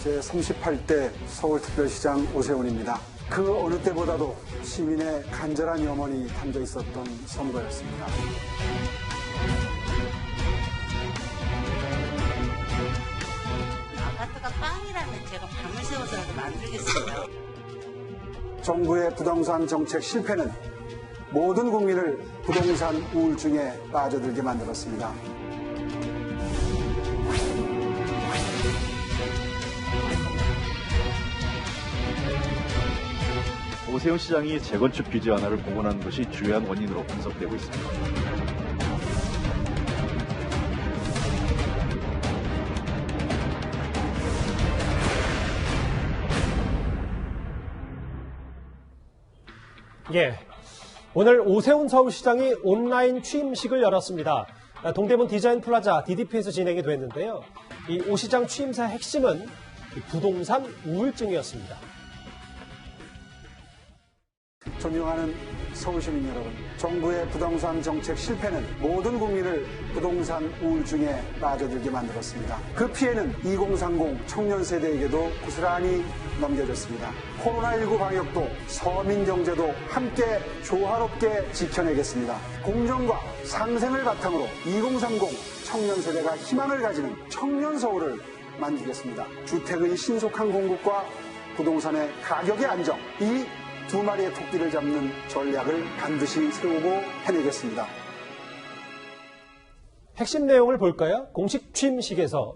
제38대 서울특별시장 오세훈입니다. 그 어느 때보다도 시민의 간절한 염원이 담겨 있었던 선거였습니다. 아파트가 빵이라면 제가 밤을 새워서라도 만들겠습니다. 정부의 부동산 정책 실패는 모든 국민을 부동산 우울증에 빠져들게 만들었습니다. 오세훈 시장이 재건축 규제 완화를 공언하는 것이 주요한 원인으로 분석되고 있습니다. 예, 오늘 오세훈 서울시장이 온라인 취임식을 열었습니다. 동대문 디자인 플라자 DDP에서 진행이 됐는데요. 이 오 시장 취임사의 핵심은 부동산 우울증이었습니다. 존경하는 서울시민 여러분, 정부의 부동산 정책 실패는 모든 국민을 부동산 우울증에 빠져들게 만들었습니다. 그 피해는 2030 청년 세대에게도 고스란히 넘겨졌습니다. 코로나19 방역도 서민 경제도 함께 조화롭게 지켜내겠습니다. 공정과 상생을 바탕으로 2030 청년 세대가 희망을 가지는 청년 서울을 만들겠습니다. 주택의 신속한 공급과 부동산의 가격의 안정, 이 두 마리의 토끼를 잡는 전략을 반드시 세우고 해내겠습니다. 핵심 내용을 볼까요? 공식 취임식에서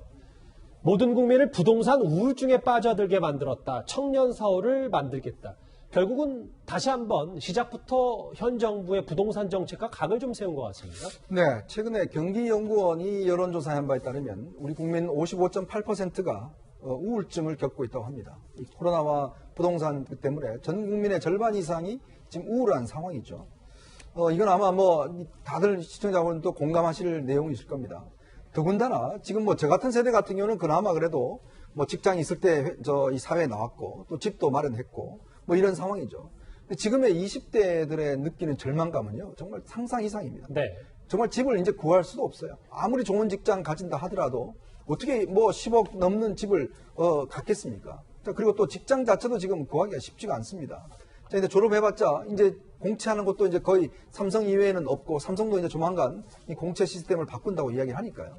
모든 국민을 부동산 우울증에 빠져들게 만들었다. 청년 서울을 만들겠다. 결국은 다시 한번 시작부터 현 정부의 부동산 정책과 각을 좀 세운 것 같습니다. 네, 최근에 경기연구원이 여론조사한 바에 따르면 우리 국민 55.8%가 우울증을 겪고 있다고 합니다. 이 코로나와 부동산 때문에 전 국민의 절반 이상이 지금 우울한 상황이죠. 이건 아마 다들 시청자분도 공감하실 내용이실 겁니다. 더군다나 지금 저 같은 세대 같은 경우는 그나마 그래도 직장이 있을 때 이 사회에 나왔고 또 집도 마련했고 이런 상황이죠. 근데 지금의 20대들의 느끼는 절망감은요, 정말 상상 이상입니다. 네. 정말 집을 이제 구할 수도 없어요. 아무리 좋은 직장 가진다 하더라도 어떻게 10억 넘는 집을 갖겠습니까? 그리고 또 직장 자체도 지금 구하기가 쉽지가 않습니다. 자, 이제 졸업해봤자 이제 공채하는 것도 이제 거의 삼성 이외에는 없고, 삼성도 이제 조만간 이 공채 시스템을 바꾼다고 이야기를 하니까요.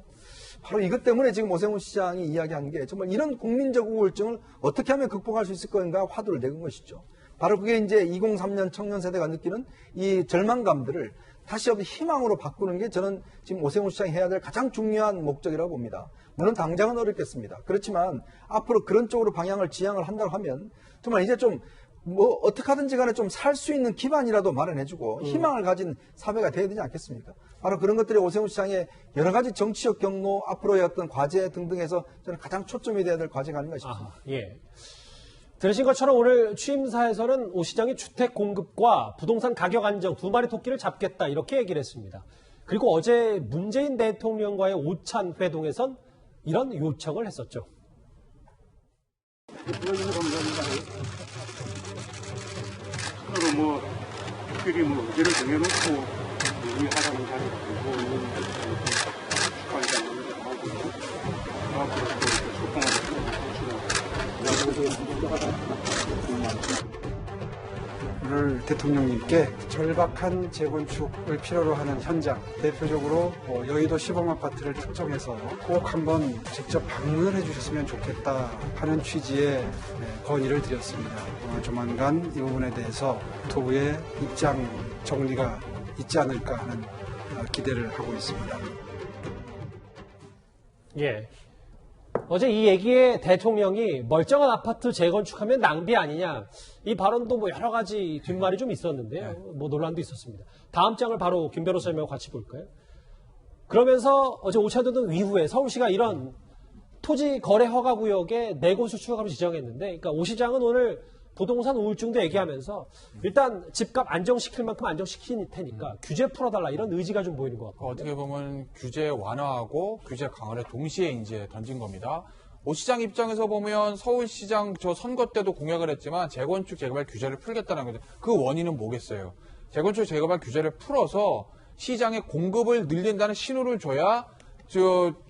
바로 이것 때문에 지금 오세훈 시장이 이야기한 게 정말 이런 국민적 우울증을 어떻게 하면 극복할 수 있을 건가 화두를 내건 것이죠. 바로 그게 이제 2003년 청년 세대가 느끼는 이 절망감들을 다시 한번 희망으로 바꾸는 게 저는 지금 오세훈 시장이 해야 될 가장 중요한 목적이라고 봅니다. 물론 당장은 어렵겠습니다. 그렇지만 앞으로 그런 쪽으로 방향을 지향을 한다고 하면 정말 이제 좀 어떻게 하든지 간에 좀 살 수 있는 기반이라도 마련해주고 희망을 가진 사회가 돼야 되지 않겠습니까? 바로 그런 것들이 오세훈 시장의 여러 가지 정치적 경로, 앞으로의 어떤 과제 등등에서 저는 가장 초점이 돼야 될 과제가 아닌가 싶습니다. 예. 들으신 것처럼 오늘 취임사에서는 오 시장이 주택 공급과 부동산 가격 안정 두 마리 토끼를 잡겠다 이렇게 얘기를 했습니다. 그리고 어제 문재인 대통령과의 오찬 회동에선 이런 요청을 했었죠. 서로 특별히 의제를 정해놓고 논의하자는 자리가 되고 축하한다는 하고 앞으로 오늘 대통령님께 절박한 재건축을 필요로 하는 현장, 대표적으로 여의도 시범 아파트를 특정해서 꼭 한번 직접 방문을 해주셨으면 좋겠다 하는 취지의 건의를 드렸습니다. 조만간 이 부분에 대해서 토부의 입장 정리가 있지 않을까 하는 기대를 하고 있습니다. 예. 어제 이 얘기에 대통령이 멀쩡한 아파트 재건축하면 낭비 아니냐, 이 발언도 여러 가지 뒷말이 좀 있었는데요. 논란도 있었습니다. 다음 장을 바로 김 변호사님하고 같이 볼까요? 그러면서 어제 오차도등 이후에 서울시가 이런 토지 거래 허가 구역에 4곳을 추가로 지정했는데, 그러니까 오 시장은 오늘 부동산 우울증도 얘기하면서 일단 집값 안정시킬 만큼 안정시킬 테니까 규제 풀어달라 이런 의지가 좀 보이는 것 같고. 어떻게 보면 규제 완화하고 규제 강화를 동시에 이제 던진 겁니다. 오 시장 입장에서 보면 서울시장 선거 때도 공약을 했지만 재건축 재개발 규제를 풀겠다는 건데 그 원인은 뭐겠어요? 재건축 재개발 규제를 풀어서 시장에 공급을 늘린다는 신호를 줘야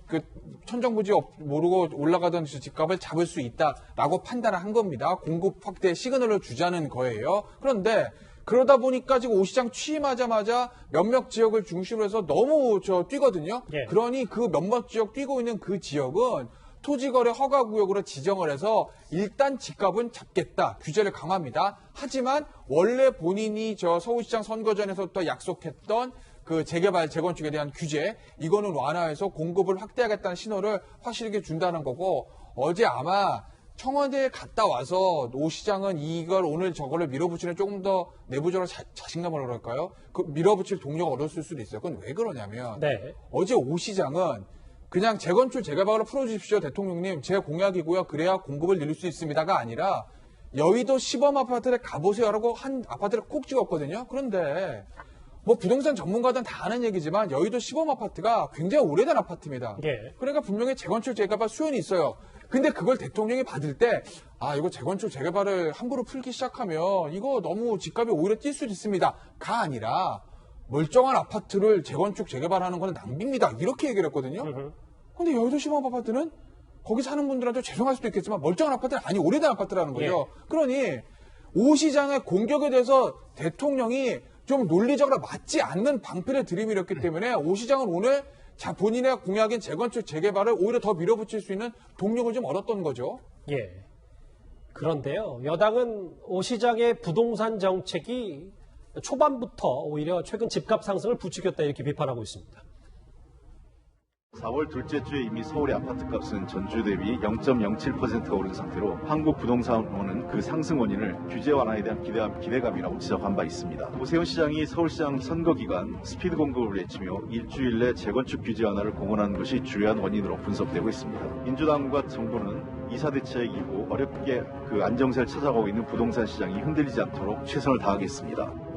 그 천정부지 모르고 올라가던 집값을 잡을 수 있다라고 판단을 한 겁니다. 공급 확대 시그널을 주자는 거예요. 그런데 그러다 보니까 지금 오시장 취임하자마자 몇몇 지역을 중심으로 해서 너무 뛰거든요. 예. 그러니 그 몇몇 지역 뛰고 있는 그 지역은 토지거래 허가구역으로 지정을 해서 일단 집값은 잡겠다. 규제를 강화합니다. 하지만 원래 본인이 서울시장 선거전에서부터 약속했던 그 재개발, 재건축에 대한 규제, 이거는 완화해서 공급을 확대하겠다는 신호를 확실하게 준다는 거고, 어제 아마 청와대에 갔다 와서 오 시장은 이걸 오늘 저거를 밀어붙이는 조금 더 내부적으로 자신감을 얻을까요? 그 밀어붙일 동력을 얻었을 수도 있어요. 그건 왜 그러냐면, 네. 어제 오 시장은 그냥 재건축, 재개발로 풀어주십시오, 대통령님. 제 공약이고요. 그래야 공급을 늘릴 수 있습니다가 아니라 여의도 시범 아파트를 가보세요라고 한 아파트를 콕 찍었거든요. 그런데 뭐 부동산 전문가들은 다 아는 얘기지만 여의도 시범 아파트가 굉장히 오래된 아파트입니다. 예. 그러니까 분명히 재건축, 재개발 수요는 있어요. 근데 그걸 대통령이 받을 때, 이거 재건축, 재개발을 함부로 풀기 시작하면 이거 너무 집값이 오히려 뛸 수도 있습니다. 가 아니라 멀쩡한 아파트를 재건축, 재개발하는 건 낭비입니다. 이렇게 얘기를 했거든요. 근데 여의도 시범 아파트는 거기 사는 분들한테 죄송할 수도 있겠지만 멀쩡한 아파트는 아니 오래된 아파트라는 거죠. 예. 그러니 오 시장의 공격에 대해서 대통령이 좀 논리적으로 맞지 않는 방패를 들이밀었기 때문에 오 시장은 오늘 본인의 공약인 재건축, 재개발을 오히려 더 밀어붙일 수 있는 동력을 좀 얻었던 거죠. 예. 그런데요, 여당은 오 시장의 부동산 정책이 초반부터 오히려 최근 집값 상승을 부추겼다 이렇게 비판하고 있습니다. 4월 둘째 주에 이미 서울의 아파트값은 전주 대비 0.07%가 오른 상태로 한국부동산원은 그 상승 원인을 규제 완화에 대한 기대감이라고 지적한 바 있습니다. 오세훈 시장이 서울시장 선거 기간 스피드 공급을 외치며 일주일 내 재건축 규제 완화를 공언하는 것이 주요한 원인으로 분석되고 있습니다. 민주당과 정부는 이사대책 이후 어렵게 그 안정세를 찾아가고 있는 부동산 시장이 흔들리지 않도록 최선을 다하겠습니다.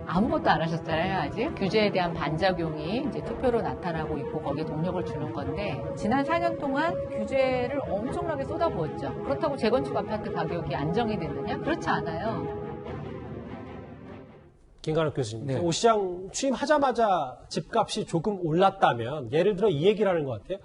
아무것도 안 하셨잖아요, 아직. 규제에 대한 반작용이 이제 투표로 나타나고 있고 거기에 동력을 주는 건데, 지난 4년 동안 규제를 엄청나게 쏟아부었죠. 그렇다고 재건축 아파트 가격이 안정이 됐느냐? 그렇지 않아요. 김관욱 교수님, 네. 오 시장 취임하자마자 집값이 조금 올랐다면, 예를 들어 이 얘기를 하는 것 같아요.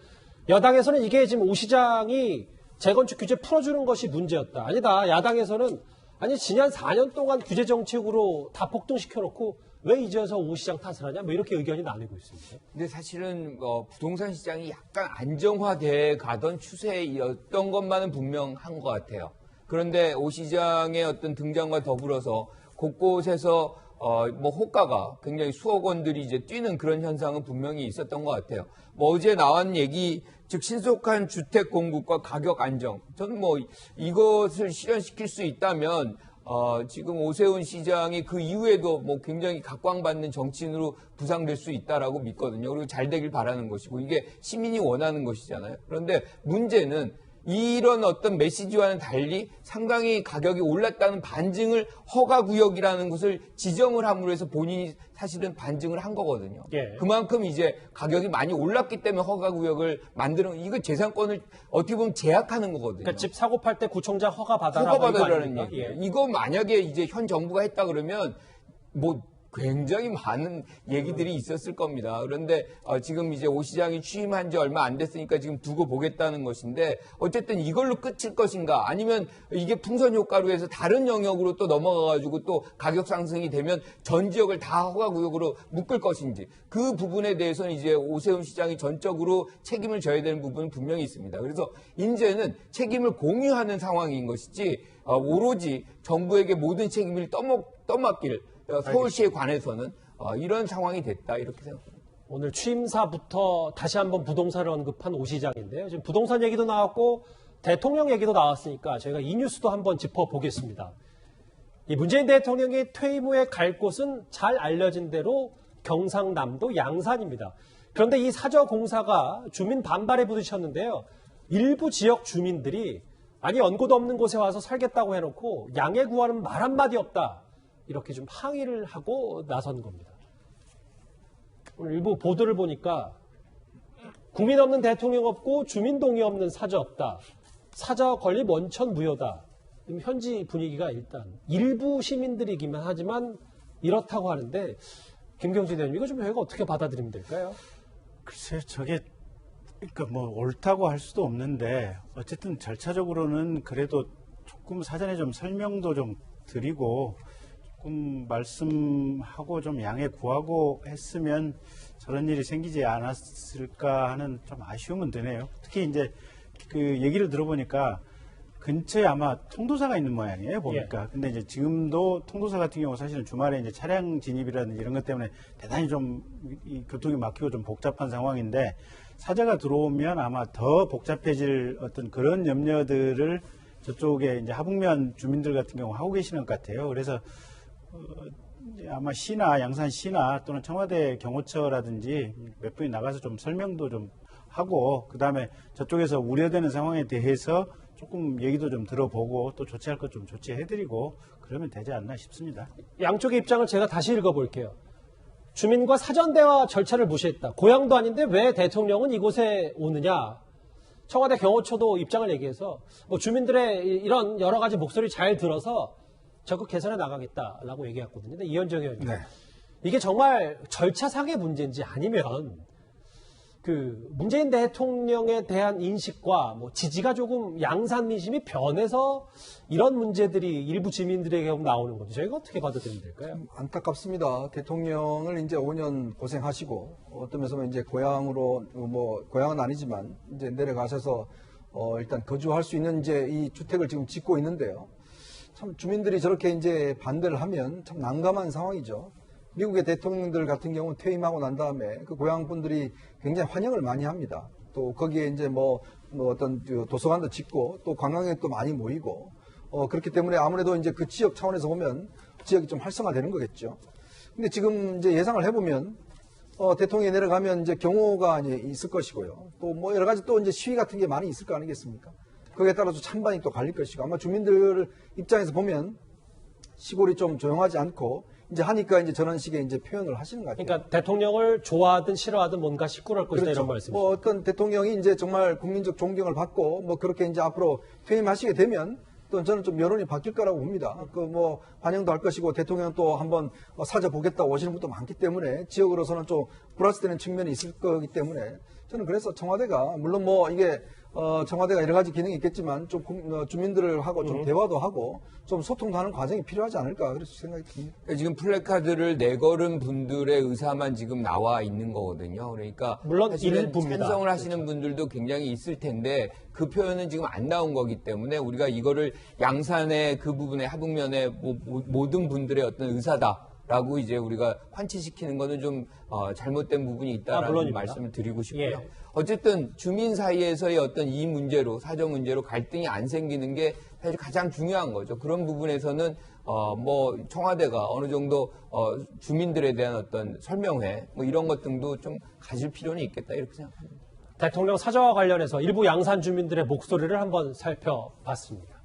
여당에서는 이게 지금 오 시장이 재건축 규제 풀어주는 것이 문제였다. 아니다. 야당에서는 아니 지난 4년 동안 규제 정책으로 다 폭등시켜놓고 왜 이제서 오 시장 탓을 하냐? 뭐 이렇게 의견이 나뉘고 있습니다. 근데 사실은 부동산 시장이 약간 안정화돼 가던 추세였던 것만은 분명한 것 같아요. 그런데 오 시장의 어떤 등장과 더불어서 곳곳에서 뭐 호가가 굉장히 수억 원들이 이제 뛰는 그런 현상은 분명히 있었던 것 같아요. 뭐 어제 나온 얘기, 즉 신속한 주택 공급과 가격 안정. 저는 뭐 이것을 실현시킬 수 있다면 지금 오세훈 시장이 그 이후에도 뭐 굉장히 각광받는 정치인으로 부상될 수 있다라고 믿거든요. 그리고 잘 되길 바라는 것이고 이게 시민이 원하는 것이잖아요. 그런데 문제는 이런 어떤 메시지와는 달리 상당히 가격이 올랐다는 반증을 허가구역이라는 것을 지정을 함으로 해서 본인이 사실은 반증을 한 거거든요. 예. 그만큼 이제 가격이 많이 올랐기 때문에 허가구역을 만드는, 이거 재산권을 어떻게 보면 제약하는 거거든요. 그러니까 집 사고 팔 때 구청장 허가 받아라. 허가받으라는 얘기. 예. 이거 만약에 이제 현 정부가 했다 그러면 뭐 굉장히 많은 얘기들이 있었을 겁니다. 그런데 지금 이제 오 시장이 취임한 지 얼마 안 됐으니까 지금 두고 보겠다는 것인데, 어쨌든 이걸로 끝일 것인가, 아니면 이게 풍선 효과로 해서 다른 영역으로 또 넘어가가지고 또 가격 상승이 되면 전 지역을 다 허가구역으로 묶을 것인지, 그 부분에 대해서는 이제 오세훈 시장이 전적으로 책임을 져야 되는 부분은 분명히 있습니다. 그래서 이제는 책임을 공유하는 상황인 것이지 오로지 정부에게 모든 책임을 떠맡길 서울시에 관해서는 이런 상황이 됐다, 이렇게 생각합니다. 오늘 취임사부터 다시 한번 부동산을 언급한 오 시장인데요. 지금 부동산 얘기도 나왔고 대통령 얘기도 나왔으니까 저희가 이 뉴스도 한번 짚어보겠습니다. 이 문재인 대통령이 퇴임 후에 갈 곳은 잘 알려진 대로 경상남도 양산입니다. 그런데 이 사저공사가 주민 반발에 부딪혔는데요. 일부 지역 주민들이 아니 연고도 없는 곳에 와서 살겠다고 해놓고 양해 구하는 말 한마디 없다, 이렇게 좀 항의를 하고 나선 겁니다. 오늘 일부 보도를 보니까 국민 없는 대통령 없고 주민 동의 없는 사저 없다. 사저 건립 원천 무효다. 현지 분위기가 일단 일부 시민들이기만 하지만 이렇다고 하는데, 김경진 의원님, 이거 좀 저희가 어떻게 받아들이면 될까요? 글쎄, 저게, 그러니까 뭐 옳다고 할 수도 없는데, 어쨌든 절차적으로는 그래도 조금 사전에 좀 설명도 좀 드리고, 조금 말씀하고 좀 양해 구하고 했으면 저런 일이 생기지 않았을까 하는 좀 아쉬움은 드네요. 특히 이제 그 얘기를 들어보니까 근처에 아마 통도사가 있는 모양이에요, 보니까. 근데 이제 지금도 통도사 같은 경우 사실은 주말에 이제 차량 진입이라든지 이런 것 때문에 대단히 좀 이 교통이 막히고 좀 복잡한 상황인데 사자가 들어오면 아마 더 복잡해질 어떤 그런 염려들을 저쪽에 이제 하북면 주민들 같은 경우 하고 계시는 것 같아요. 그래서 이제 아마 시나 양산시나 또는 청와대 경호처라든지 몇 분이 나가서 좀 설명도 좀 하고 그다음에 저쪽에서 우려되는 상황에 대해서 조금 얘기도 좀 들어보고 또 조치할 것 좀 조치해드리고 그러면 되지 않나 싶습니다. 양쪽의 입장을 제가 다시 읽어볼게요. 주민과 사전 대화 절차를 무시했다. 고향도 아닌데 왜 대통령은 이곳에 오느냐. 청와대 경호처도 입장을 얘기해서 뭐 주민들의 이런 여러 가지 목소리 잘 들어서 적극 개선해 나가겠다라고 얘기했거든요. 근데 이현정 의원님, 이게 정말 절차상의 문제인지 아니면 그 문재인 대통령에 대한 인식과 뭐 지지가 조금 양산 민심이 변해서 이런 문제들이 일부 주민들에게 나오는 건지 저희가 어떻게 받아들이면 될까요? 안타깝습니다. 대통령을 이제 5년 고생하시고 어떤 면에서 이제 고향으로 뭐 고향은 아니지만 이제 내려가셔서 일단 거주할 수 있는 이제 이 주택을 지금 짓고 있는데요. 참 주민들이 저렇게 이제 반대를 하면 참 난감한 상황이죠. 미국의 대통령들 같은 경우는 퇴임하고 난 다음에 그 고향 분들이 굉장히 환영을 많이 합니다. 또 거기에 이제 뭐 어떤 도서관도 짓고 또 관광객도 많이 모이고 그렇기 때문에 아무래도 이제 그 지역 차원에서 보면 지역이 좀 활성화되는 거겠죠. 근데 지금 이제 예상을 해보면 대통령이 내려가면 이제 경호가 이제 있을 것이고요. 또 뭐 여러 가지 또 이제 시위 같은 게 많이 있을 거 아니겠습니까? 거기에 따라서 찬반이 또 갈릴 것이고 아마 주민들 입장에서 보면 시골이 좀 조용하지 않고 이제 하니까 이제 저런 식의 이제 표현을 하시는 것 같아요. 그러니까 대통령을 좋아하든 싫어하든 뭔가 식구할 것이다 그렇죠. 이런 말씀이죠. 뭐 어떤 대통령이 이제 정말 국민적 존경을 받고 뭐 그렇게 이제 앞으로 퇴임하시게 되면 또 저는 좀 여론이 바뀔 거라고 봅니다. 그 뭐 환영도 할 것이고 대통령 또 한번 사져보겠다고 오시는 분도 많기 때문에 지역으로서는 좀 플러스되는 측면이 있을 거기 때문에 저는 그래서 청와대가 물론 뭐 이게 청와대가 여러 가지 기능이 있겠지만 좀 주민들을 하고 좀 대화도 하고 좀 소통도 하는 과정이 필요하지 않을까 그래서 생각이 듭니다. 지금 플래카드를 내걸은 분들의 의사만 지금 나와 있는 거거든요. 그러니까 물론 사실은 일부입니다. 찬성을 하시는 분들도 굉장히 있을 텐데 그 표현은 지금 안 나온 거기 때문에 우리가 이거를 양산의 그 부분에 하북면의 모든 분들의 어떤 의사다라고 이제 우리가 환치시키는 거는 좀 잘못된 부분이 있다라는 말씀을 드리고 싶고요. 예. 어쨌든 주민 사이에서의 어떤 이 문제로 사정 문제로 갈등이 안 생기는 게 사실 가장 중요한 거죠. 그런 부분에서는 뭐 청와대가 어느 정도 주민들에 대한 어떤 설명회 뭐 이런 것 등도 좀 가질 필요는 있겠다 이렇게 생각합니다. 대통령 사저와 관련해서 일부 양산 주민들의 목소리를 한번 살펴봤습니다.